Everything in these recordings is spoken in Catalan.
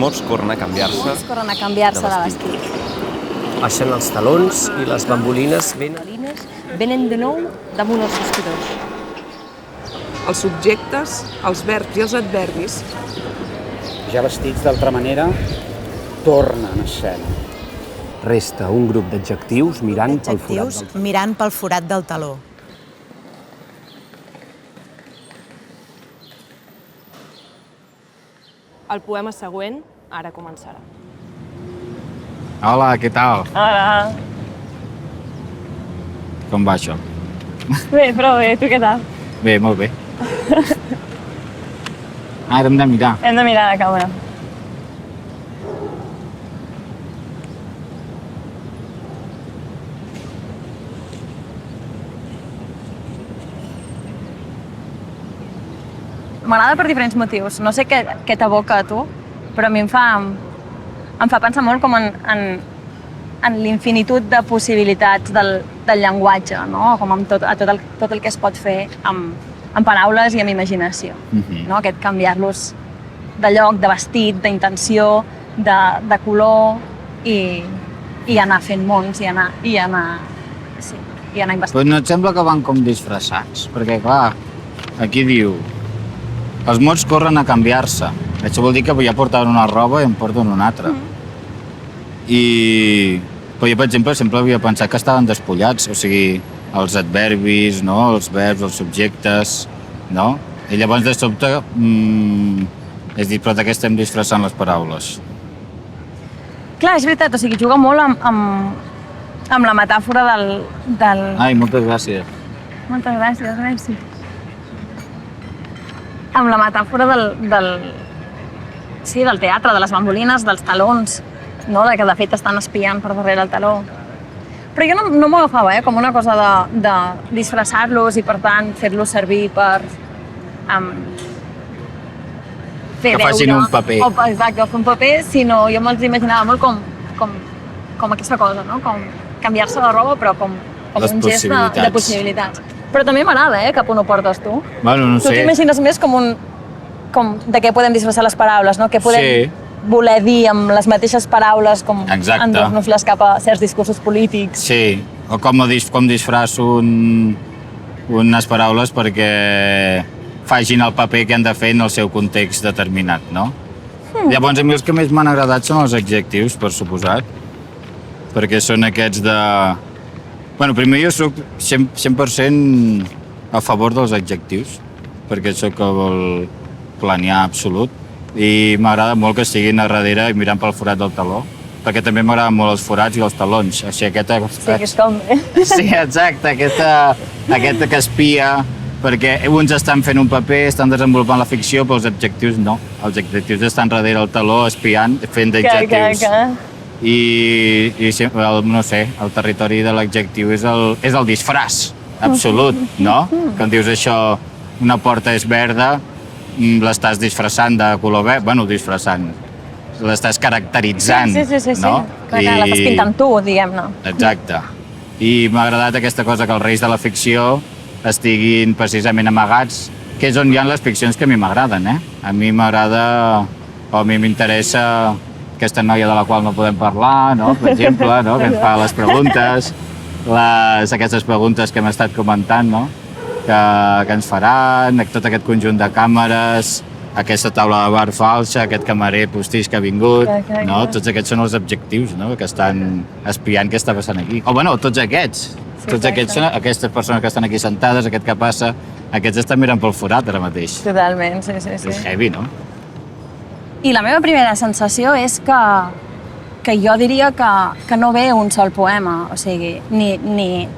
mots corren a canviar-se. Molts corren a canviar-se de vestit. Baixen els talons i les bambolines Venen de nou damunt els vestidors. Els subjectes, els verbs i els adverbis ja vestits d'altra manera, tornen a escena. Resta un grup d'adjectius mirant pel forat del taló. Mirant pel forat del taló. El poema següent ara començarà. Hola, què tal? Hola. Com va això? Bé, prou bé. Tu què tal? Bé, molt bé. Ara hem de mirar. Hem de mirar la càmera. M'agrada per diferents motius. No sé què t'evoca a tu, però a mi em fa pensar molt com en l'infinitud de possibilitats del llenguatge, no? Com amb tot el que es pot fer amb paraules i amb imaginació. No? Aquest canviar-los de lloc, de vestit, d'intenció, de color i anar fent mons i anar investigant. Però no et sembla que van com disfressats? Perquè, clar, aquí diu els mots corren a canviar-se. Això vol dir que ja portaven una roba i en porten una altra. Però jo, per exemple, sempre havia pensat que estaven despullats, o sigui, els adverbis, no? Els verbs, els subjectes, no? I llavors, de sobte, és dit, però de què estem disfressant les paraules? Clar, és veritat, o sigui, juga molt amb la metàfora del... Ai, moltes gràcies. Moltes gràcies, merci. Amb la metàfora del teatre, de les bambolines, dels talons, no? De que de fet estan espiant per darrere el taló. Però jo no m'ho agafava com una cosa de disfressar-los i per tant fer-los servir per fer veure... Que facin un paper. Exacte, fer un paper, sinó jo me'ls imaginava molt com aquesta cosa, no? Com canviar-se de roba, però com un gest de possibilitats. Però també m'agrada, cap on ho portes tu. Bueno, no sé. Tu t'imagines més com de què podem disfressar les paraules, no? Què podem voler dir amb les mateixes paraules, com endur-nos-les cap a certs discursos polítics. Sí, o com disfrasso unes paraules perquè facin el paper que han de fer en el seu context determinat, no? Llavors, a mi els que més m'han agradat són els adjectius, per suposat, perquè són aquests de... Bueno, primer jo soc 100% a favor dels adjectius, perquè soc el planià absolut, i m'agrada molt que estiguin a darrere i mirant pel forat del taló, perquè també m'agraden molt els forats i els talons. Així, Sí, que és com bé. Sí, exacte, aquesta que espia, perquè uns estan fent un paper, estan desenvolupant la ficció, però els adjectius no. Els adjectius estan darrere el taló, espiant, fent d'adjectius. I no sé, el territori de l'adjectiu és el disfraç absolut, no? Quan dius això, una porta és verda, l'estàs disfressant de color verd, bueno, disfressant, l'estàs caracteritzant, no? Clar, l'estàs pintant tu, diguem-ne. Exacte. I m'ha agradat aquesta cosa que els reis de la ficció estiguin precisament amagats, que és on hi ha les ficcions que a mi m'agraden, A mi m'agrada, o a mi m'interessa aquesta noia de la qual no podem parlar, no? Per exemple, no? Que ens fa les preguntes, aquestes preguntes que hem estat comentant, no? Que ens faran, tot aquest conjunt de càmeres, aquesta taula de bar falsa, aquest camarer postís que ha vingut, no? Tots aquests són els objectius, no? Que estan espiant què està passant aquí. O, bueno, tots aquests. Tots aquests són aquestes persones que estan aquí sentades, aquest que passa, aquests estan mirant pel forat ara mateix. Totalment, sí. És heavy, no? I la meva primera sensació és que jo diria que no ve un sol poema, o sigui, ni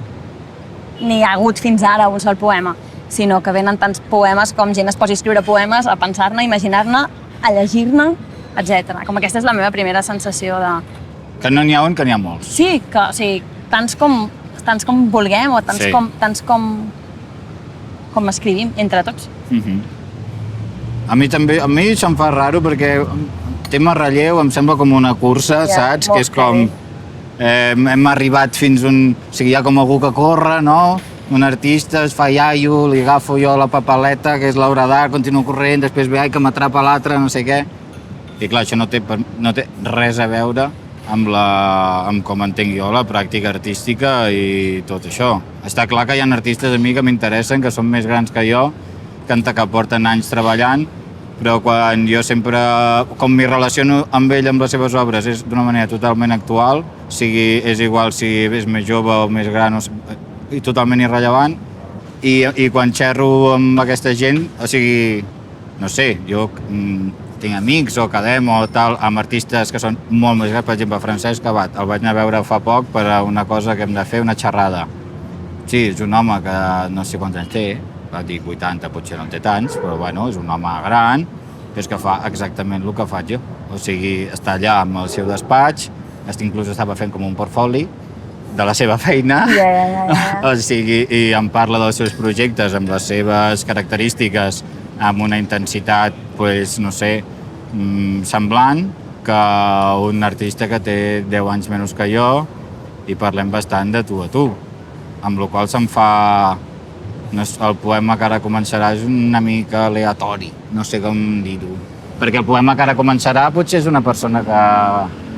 ha hagut fins ara un sol poema, sinó que venen tants poemes com gent es posi a escriure poemes, a pensar-ne, a imaginar-ne, a llegir-ne, etc. Com aquesta és la meva primera sensació de... Que no n'hi ha un, que n'hi ha molts. Sí, o sigui, tants com vulguem o tants com escrivim entre tots. A mi això em fa raro perquè tema relleu em sembla com una cursa, saps? Que és com... hem arribat fins on... O sigui, hi ha com algú que corre, no? Un artista es fa iaio, li agafo jo la papaleta, que és l'obra d'art, continuo corrent, després ve, ai, que m'atrapa l'altre, no sé què. I clar, això no té res a veure amb com entenc jo la pràctica artística i tot això. Està clar que hi ha artistes a mi que m'interessen, que són més grans que jo, que porten anys treballant, però quan jo sempre, com m'hi relaciono amb ell, amb les seves obres, és d'una manera totalment actual, és igual si és més jove o més gran, i totalment irrellevant, i quan xerro amb aquesta gent, o sigui, no sé, jo tinc amics o quedem o tal, amb artistes que són molt més grans, per exemple, Francesc Abat, el vaig anar a veure fa poc per a una cosa que hem de fer, una xerrada. Sí, és un home que no sé quants anys té, va dir 80, potser no en té tants, però bueno, és un home gran, és que fa exactament el que faig jo. O sigui, està allà amb el seu despatx, inclús estava fent com un portfoli de la seva feina, o sigui, i em parla dels seus projectes amb les seves característiques, amb una intensitat, pues, no sé, semblant que un artista que té 10 anys menys que jo, i parlem bastant de tu a tu, amb la qual se'm fa... El poema que ara començarà és una mica aleatori, no sé com dir-ho. Perquè el poema que ara començarà potser és una persona que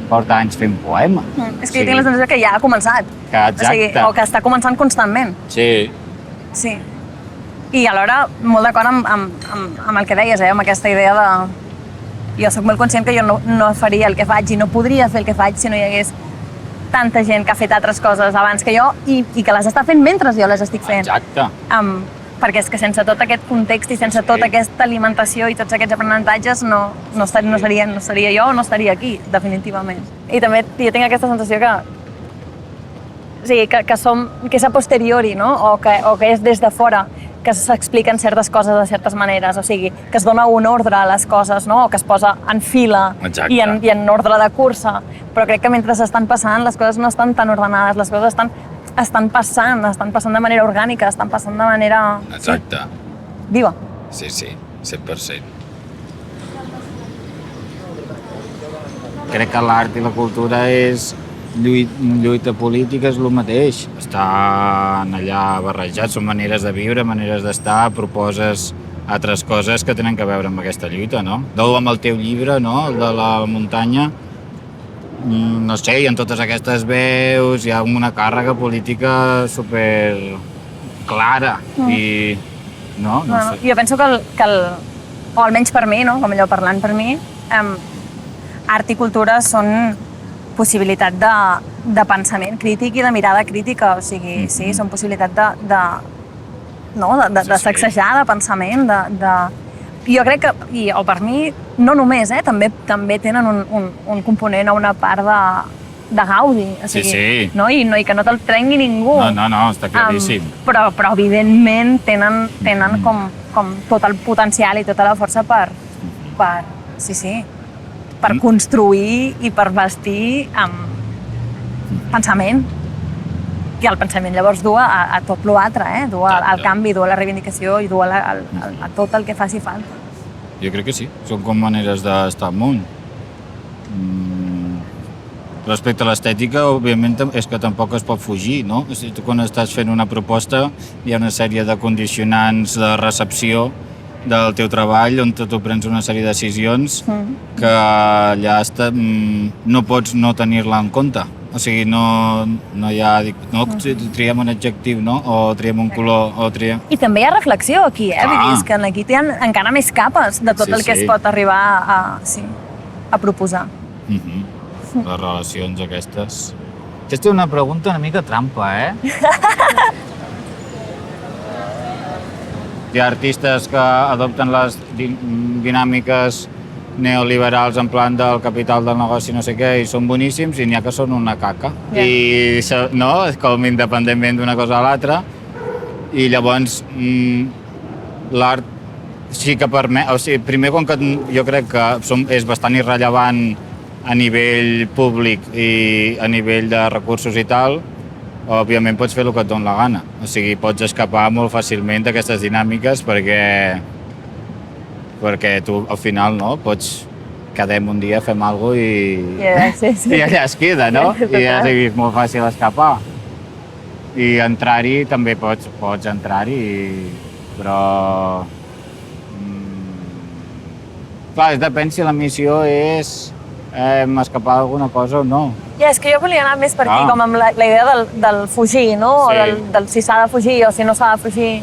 porta anys fent poema. És que jo tinc la sensació que ja ha començat. Exacte. O que està començant constantment. Sí. Sí. I alhora, molt d'acord amb el que deies, amb aquesta idea de... Jo soc molt conscient que jo no faria el que faig i no podria fer el que faig si no hi hagués tanta gent que ha fet altres coses abans que jo i que les està fent mentre jo les estic fent. Exacte. Perquè és que sense tot aquest context i sense tota aquesta alimentació i tots aquests aprenentatges no seria jo o no estaria aquí, definitivament. I també jo tinc aquesta sensació que o sigui, que és a posteriori, no? O que és des de fora que s'expliquen certes coses de certes maneres, o sigui, que es dona un ordre a les coses, no? O que es posa en fila i en ordre de cursa, però crec que mentre s'estan passant les coses no estan tan ordenades, les coses estan passant de manera orgànica, estan passant de manera... Exacte. Viva. Sí, 100%. Crec que l'art i la cultura és lluita política, és el mateix. Estan allà barrejats, són maneres de viure, maneres d'estar, proposes altres coses que tenen a veure amb aquesta lluita, no? Amb el teu llibre, no?, el de la muntanya, no sé, hi ha totes aquestes veus, hi ha una càrrega política super clara i... No sé. Jo penso que o almenys per mi, no?, com allò parlant per mi, art i cultura són possibilitat de pensament crític i de mirada crítica, o sigui, sí, són possibilitat de sacsejar, de pensament, Jo crec que, o per mi, no només, també tenen un component o una part de gaudi, o sigui, no? I que no te'l prengui ningú. No, està claríssim. Però evidentment tenen com tot el potencial i tota la força per construir i per vestir amb pensament. I el pensament llavors du a tot l'altre, du al canvi, du a la reivindicació i du a tot el que faci falta. Jo crec que sí, són com maneres d'estar al món. Respecte a l'estètica, òbviament, és que tampoc es pot fugir, no? O sigui, tu quan estàs fent una proposta hi ha una sèrie de condicionants de recepció del teu treball, on tu prens una sèrie de decisions que allà no pots no tenir-la en compte. O sigui, no hi ha... No triem un adjectiu, no? O triem un color, o triem... I també hi ha reflexió aquí, Vull dir, és que aquí hi ha encara més capes de tot el que es pot arribar a proposar. Les relacions aquestes... Aquesta és una pregunta una mica trampa, Hi ha artistes que adopten les dinàmiques neoliberals en plan del capital del negoci no sé què i són boníssims i n'hi ha que són una caca. I no, com independentment d'una cosa a l'altra. I llavors l'art sí que permet... O sigui, primer, com que jo crec que és bastant irrellevant a nivell públic i a nivell de recursos i tal, òbviament pots fer el que et dona la gana. O sigui, pots escapar molt fàcilment d'aquestes dinàmiques perquè tu al final pots quedem un dia, fem alguna cosa i allà es queda, no? I és molt fàcil escapar. I entrar-hi també pots entrar-hi, però Clar, depèn si la missió és escapar d'alguna cosa o no. Ja, és que jo volia anar més per aquí, Ah. com amb la idea del fugir, no? Sí. O del si s'ha de fugir o si no s'ha de fugir.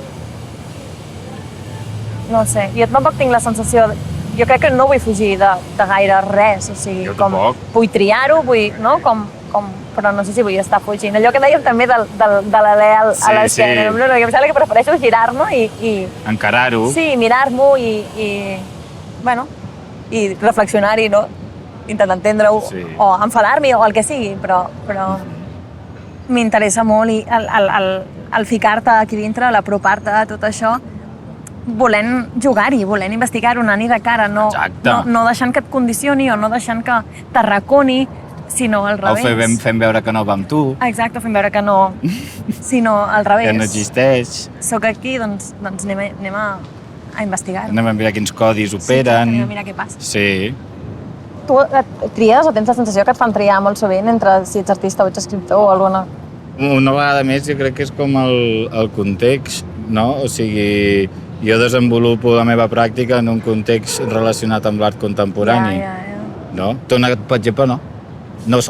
No sé, jo tampoc tinc la sensació... Jo crec que no vull fugir de gaire res, o sigui, Jo com tampoc. vull triar-ho, no? Però no sé si vull estar fugint. Allò que dèiem també de l'alè a Sí, l'esquena. sí. No, em sembla que prefereixo girar-me i Encarar-ho. sí, mirar-m'ho i reflexionar-hi, no? Intentar entendre-ho, Sí. o enfadar-m'hi, o el que sigui, però m'interessa molt i el ficar-te aquí dintre, l'apropar-te a tot això, volent jugar-hi, volent investigar-ho, anar-hi de cara, no deixant que et condicioni o no deixant que t'arraconi, sinó al O revés. fem veure que no va amb tu, Exacte, fent veure que no, sinó al revés. que no existeix. Soc aquí, doncs anem a investigar. Anem a mirar quins codis Sí, operen. anem a mirar què passa. Sí. Tu tries o tens la sensació que et fan triar molt sovint entre si ets artista o ets escriptor o alguna... Una vegada més jo crec que és com el context, no? O sigui, jo desenvolupo la meva pràctica en un context relacionat amb l'art contemporani, Ja. no? Tu, per exemple, no.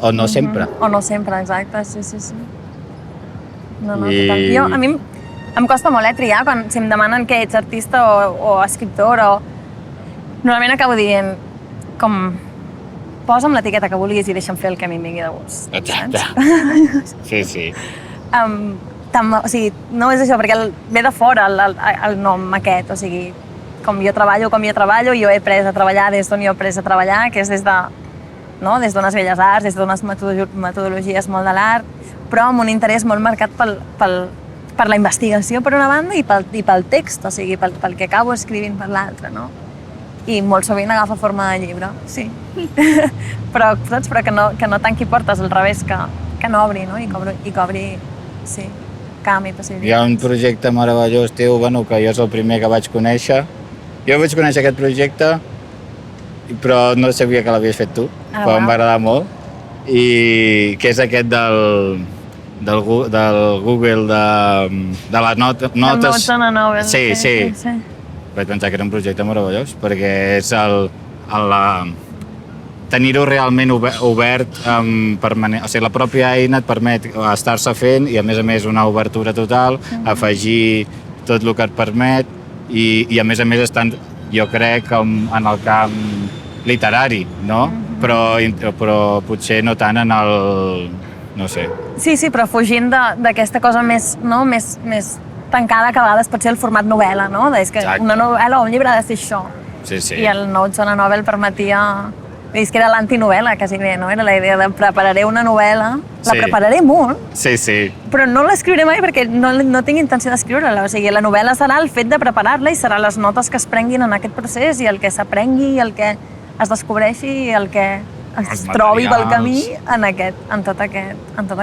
O no sempre. O no sempre, exacte, sí. No, I- total. A mi em costa molt triar quan si em demanen que ets artista o escriptor o... Normalment acabo dient com posa'm l'etiqueta que vulguis i deixa'm fer el que a mi em vingui de gust. Exacte. Sí. O sigui, no és això, perquè ve de fora el nom aquest, o sigui, com jo treballo, jo he après a treballar des d'on jo he après a treballar, que és des d'unes belles arts, des d'unes metodologies molt de l'art, però amb un interès molt marcat per la investigació per una banda i pel text, o sigui, pel que acabo escrivint per l'altra, no? I molt sovint agafa forma de llibre, sí. però que no tanqui portes, al revés, que no obri, no? I que obri, sí, camp i possibilitats. Hi ha un projecte meravellós teu, bueno, que jo és el primer que vaig conèixer. Jo vaig conèixer aquest projecte, però no sabia que l'havies fet tu, però em va agradar molt. I que és aquest del Google de les notes. Notes on a Nobel. Sí. Vaig pensar que era un projecte meravellós, perquè és tenir-ho realment obert, permanent. O sigui, la pròpia eina et permet estar-se fent i, a més, una obertura total, afegir tot el que et permet i a més, estant, jo crec, en el camp literari, no? Però potser no tant en el... no sé. Sí, però fugint d'aquesta cosa més tancada que a vegades pot ser el format novel·la, no? És que Exacte. una novel·la o un llibre ha de ser això. Sí. I el Notes on a Nobel permetia... És que era l'antinovel·la, quasi bé, no? Era la idea de prepararé una novel·la, la Sí. prepararé molt, Sí. però no l'escriuré mai perquè no tinc intenció d'escriure-la. O sigui, la novel·la serà el fet de preparar-la i serà les notes que es prenguin en aquest procés i el que s'aprengui, el que es descobreixi i el que es Els trobi pel materials. camí en tot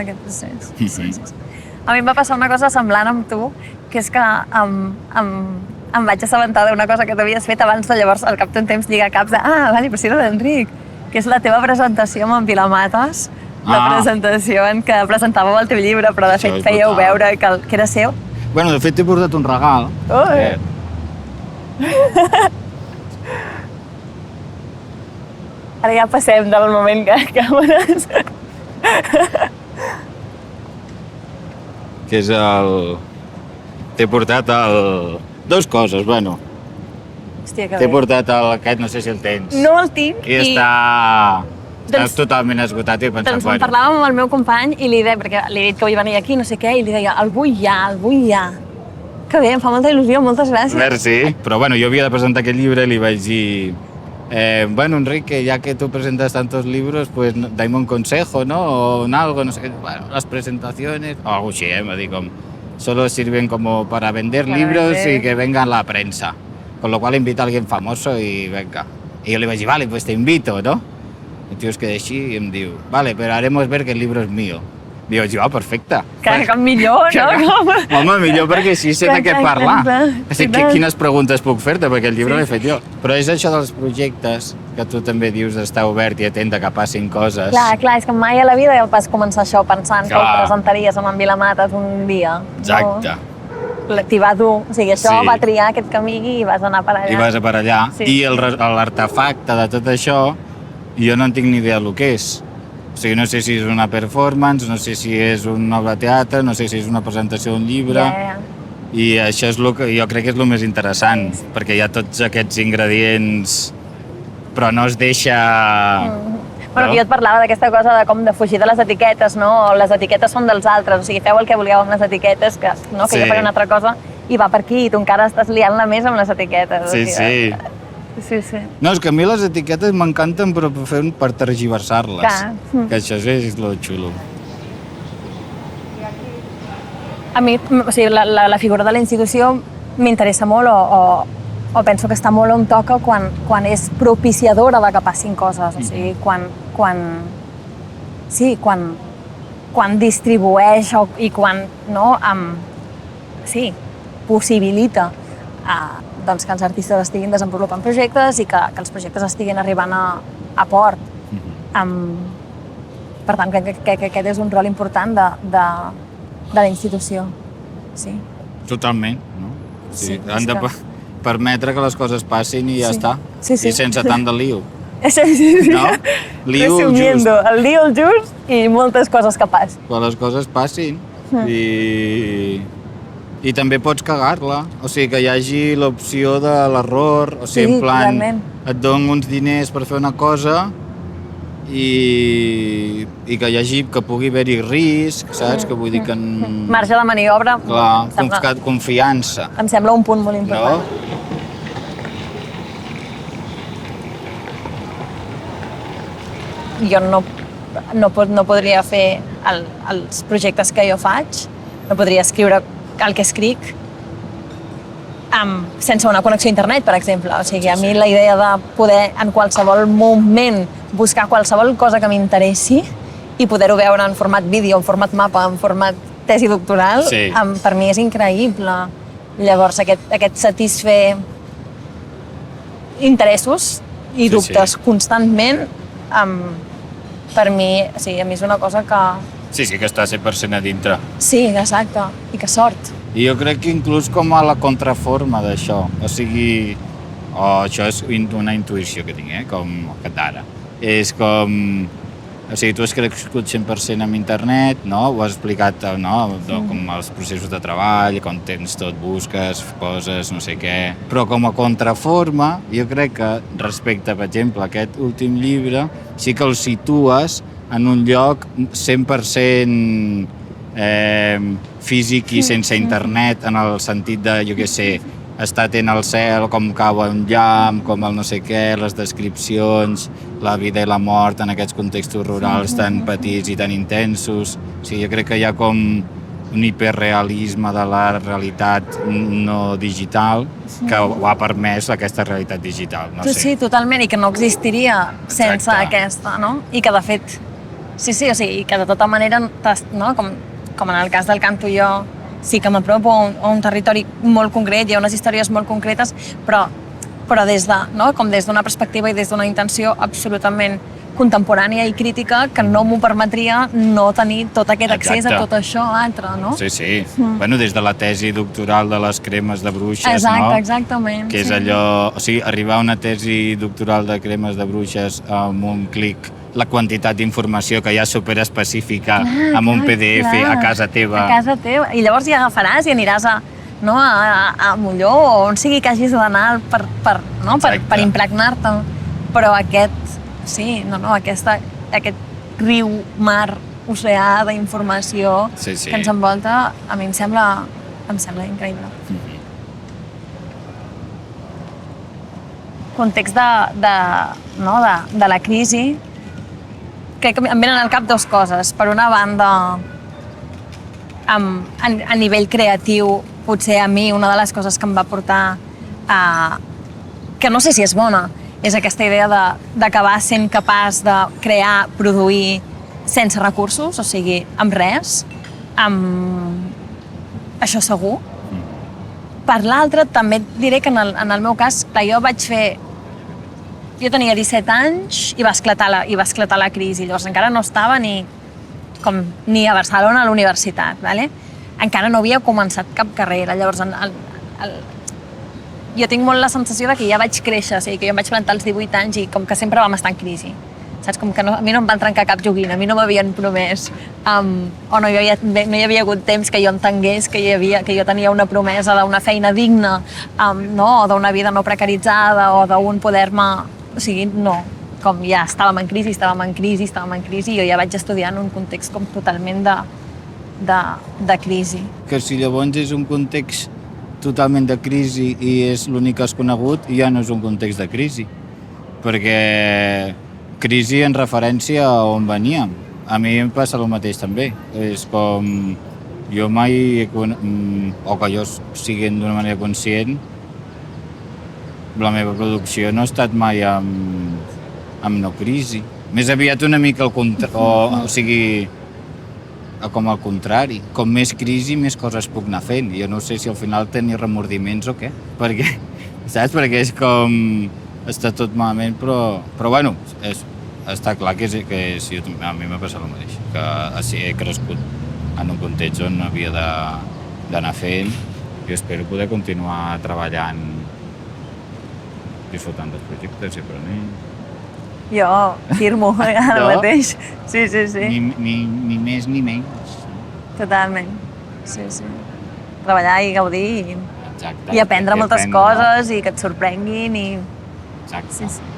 aquest procés. Sí. A mi em va passar una cosa semblant amb tu, que és que em vaig assabentar d'una cosa que tu havies fet abans de llavors, al cap d'un temps, lligar caps de vale, però si era l'Enric, que és la teva presentació amb en Vilamates, la presentació en què presentàveu el teu llibre, però de Això fet és fèieu brutal. veure que era seu. Bueno, de fet, t'he portat un regal. Ara ja passem del moment que càmeres. Que és el... T'he portat el... Dos coses, bueno. Hòstia, que T'he bé. portat aquest, no sé si el tens. No el tinc I està Doncs- totalment esgotat i he pensat, Doncs en parlàvem amb el meu company i li deia, perquè li he dit que vull venir aquí, no sé què, i li deia, el vull ja. Que bé, em fa molta il·lusió, moltes gràcies. Merci. Però bueno, jo havia de presentar aquest llibre i li vaig dir bueno, Enrique, ya que tú presentas tantos libros, pues dame un consejo, ¿no? O en algo, no sé qué. Bueno, las presentaciones, o algo así, me digo, solo sirven como para vender Para libros vender. y que venga la prensa. Con lo cual invita a alguien famoso y venga. Y yo le vaig dir, vale, pues te invito, ¿no? El tío es que així i em diu, vale, pero haremos ver que el libro es mío. Digo, jo, perfecte. Que millor, no? Home, millor perquè així sé de què Clar, parlar. clar. Quines preguntes puc fer-te, perquè el llibre l'he fet jo. Però és això dels projectes, que tu també dius d'estar obert i atent a que passin coses. Clar, és que mai a la vida vas començar això pensant que ho Clar. presentaries amb en Vilamates un dia. Exacte. t'hi va dur, o sigui, això Sí. va triar aquest camí i vas anar per allà. I vas a per allà. Sí. I l'artefacte de tot això, jo no en tinc ni idea del que és. O sigui, no sé si és una performance, no sé si és una obra de teatre, no sé si és una presentació d'un llibre. Ja. I això és el que jo crec que és el més interessant, perquè hi ha tots aquests ingredients, però no es deixa... Bueno, no? que jo et parlava d'aquesta cosa de com de fugir de les etiquetes, no? Les etiquetes són dels altres, o sigui, feu el que vulgueu amb les etiquetes, que jo faré una altra cosa, i va per aquí, i tu encara estàs liant-la més amb les etiquetes. Sí, o sigui, sí. Sí. No, és que a mi les etiquetes m'encanten però per tergiversar-les. Clar. Que això és lo xulo. A mi, o sigui, la figura de la institució m'interessa molt o penso que està molt on toca quan és propiciadora de que passin coses, o sigui, quan distribueix i quan possibilita doncs que els artistes estiguin desenvolupant projectes i que els projectes estiguin arribant a port. Per tant, crec que aquest és un rol important de la institució, sí. Totalment, no? Sí, han de permetre que les coses passin i ja està. Sí. I sense tant de lío. Sí. No? Lío Resumiendo, just. el lío el just i moltes coses que passen. Que les coses passin. I també pots cagar-la. O sigui, que hi hagi l'opció de l'error. O sigui, en plan, totalment. et dono uns diners per fer una cosa i que pugui haver-hi risc, saps? Que vull dir que... Marge de maniobra. Clar, confiança. Em sembla un punt molt important. No? Jo no podria fer els projectes que jo faig, no podria escriure el que escric sense una connexió a internet, per exemple. O sigui, a mi la idea de poder en qualsevol moment buscar qualsevol cosa que m'interessi i poder-ho veure en format vídeo, en format mapa, en format tesi doctoral, per mi és increïble. Llavors, aquest satisfer interessos i dubtes constantment, per mi, a mi és una cosa que... Sí, que està 100% a dintre. Sí, exacte. I que sort. I jo crec que inclús com a la contraforma d'això. O sigui, això és una intuïció que tinc, com aquest d'ara. És com... O sigui, tu has crescut 100% amb internet, no? Ho has explicat, no? Com els processos de treball, com tens tot, busques, coses, no sé què. Però com a contraforma, jo crec que respecte, per exemple, a aquest últim llibre, sí que el situes en un lloc 100% físic i sense internet, en el sentit de, jo què sé, estar atent al cel, com cau un llamp, com el no sé què, les descripcions, la vida i la mort en aquests contextos rurals tan petits i tan intensos. O sigui, jo crec que hi ha com un hiperrealisme de la realitat no digital que ho ha permès aquesta realitat digital. No sé. Sí, totalment, i que no existiria sense aquesta, no? I que, de fet, sí, o sigui, que de tota manera, no? Com en el cas del canto jo, sí que m'apropo a un territori molt concret, hi ha unes històries molt concretes, però des d'una perspectiva i des d'una intenció absolutament contemporània i crítica que no m'ho permetria no tenir tot aquest accés a tot això altre, no? Sí. Bueno, des de la tesi doctoral de les cremes de bruixes, no? Exactament. Que és allò... O sigui, arribar a una tesi doctoral de cremes de bruixes amb un clic, la quantitat d'informació que hi ha superespecífica amb un PDF a casa teva. A casa teva. I llavors hi agafaràs i aniràs a Molló o on sigui que hagis d'anar per impregnar-te. Però aquest riu, mar, oceà d'informació que ens envolta, a mi em sembla increïble. Context de la crisi, crec que em venen al cap dues coses. Per una banda, a nivell creatiu, potser a mi una de les coses que em va portar que no sé si és bona, és aquesta idea d'acabar sent capaç de crear, produir sense recursos, o sigui, amb res, això segur. Per l'altra, també et diré que en el meu cas, jo tenia 17 anys i va esclatar la crisi, llavors encara no estava ni a Barcelona a la universitat, ¿vale? encara no havia començat cap carrera. Llavors, jo tinc molt la sensació de que ja vaig créixer, o sigui, que jo em vaig plantar als 18 anys i com que sempre vam estar en crisi. Saps? Com que a mi no em van trencar cap joguina, a mi no m'havien promès, o no hi havia hagut temps que jo entengués que jo tenia una promesa d'una feina digna, no? O d'una vida no precaritzada, o d'un poder-me... O sigui, no. Com ja estàvem en crisi, i jo ja vaig estudiar en un context com totalment de crisi. Que si llavors és un context totalment de crisi i és l'únic que has conegut, ja no és un context de crisi. Perquè crisi en referència a on veníem. A mi em passa el mateix també. És com... Jo mai, o que jo sigui d'una manera conscient, la meva producció no ha estat mai amb no crisi. Més aviat una mica o sigui, com al contrari. Com més crisi, més coses puc anar fent. Jo no sé si al final tenir remordiments o què. Perquè, saps? Perquè és com... Està tot malament, però bueno, està clar que sí, a mi m'ha passat el mateix. Que he crescut en un context on havia d'anar fent i espero poder continuar treballant disfrutant dels projectes i aprenent. Jo firmo ara mateix. Sí. Ni més ni menys. Totalment. Sí. Treballar i gaudir Exacte. i aprendre moltes coses i que et sorprenguin i... Exacte. Sí.